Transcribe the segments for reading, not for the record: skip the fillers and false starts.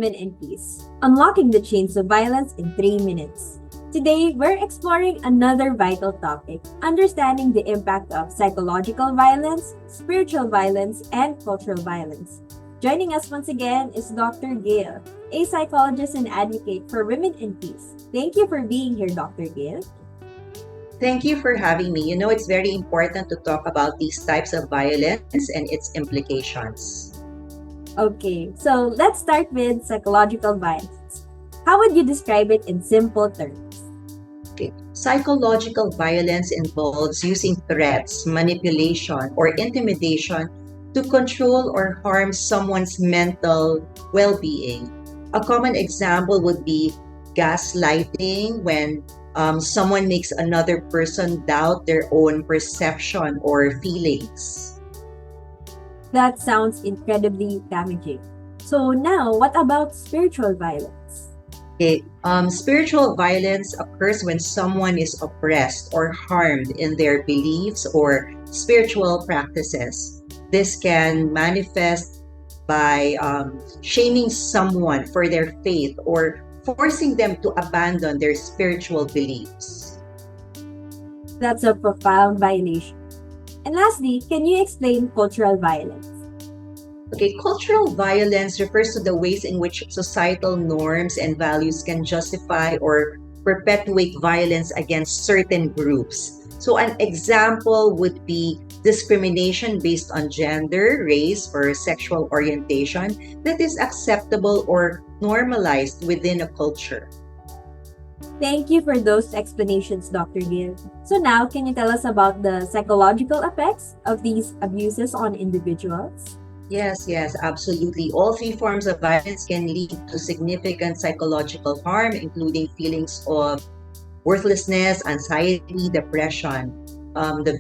Women in Peace, unlocking the chains of violence in 3 minutes. Today, we're exploring another vital topic, understanding the impact of psychological violence, spiritual violence, and cultural violence. Joining us once again is Dr. Gail, a psychologist and advocate for women in peace. Thank you for being here, Dr. Gail. Thank you for having me. It's very important to talk about these types of violence and its implications. Okay, so let's start with psychological violence. How would you describe it in simple terms? Okay. Psychological violence involves using threats, manipulation, or intimidation to control or harm someone's mental well-being. A common example would be gaslighting, when someone makes another person doubt their own perception or feelings. That sounds incredibly damaging. So now, what about spiritual violence? Okay. Spiritual violence occurs when someone is oppressed or harmed in their beliefs or spiritual practices. This can manifest by shaming someone for their faith or forcing them to abandon their spiritual beliefs. That's a profound violation. And lastly, can you explain cultural violence? Okay, cultural violence refers to the ways in which societal norms and values can justify or perpetuate violence against certain groups. So an example would be discrimination based on gender, race, or sexual orientation that is acceptable or normalized within a culture. Thank you for those explanations, Dr. Gill. So now, can you tell us about the psychological effects of these abuses on individuals? Yes, absolutely. All three forms of violence can lead to significant psychological harm, including feelings of worthlessness, anxiety, depression. The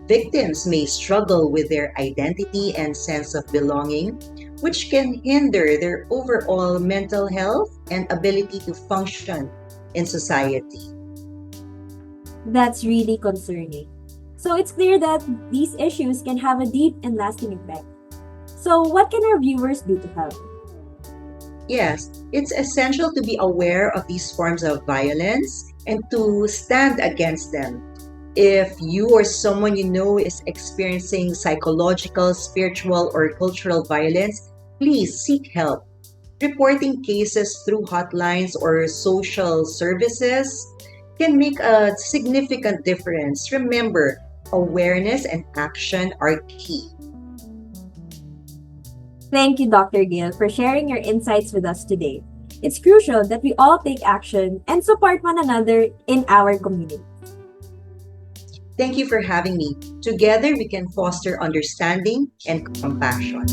victims may struggle with their identity and sense of belonging, which can hinder their overall mental health and ability to function in society. That's really concerning. So it's clear that these issues can have a deep and lasting effect. So what can our viewers do to help? Yes, it's essential to be aware of these forms of violence and to stand against them. If you or someone you know is experiencing psychological, spiritual, or cultural violence, please seek help. Reporting cases through hotlines or social services can make a significant difference. Remember, awareness and action are key. Thank you, Dr. Gill, for sharing your insights with us today. It's crucial that we all take action and support one another in our community. Thank you for having me. Together, we can foster understanding and compassion.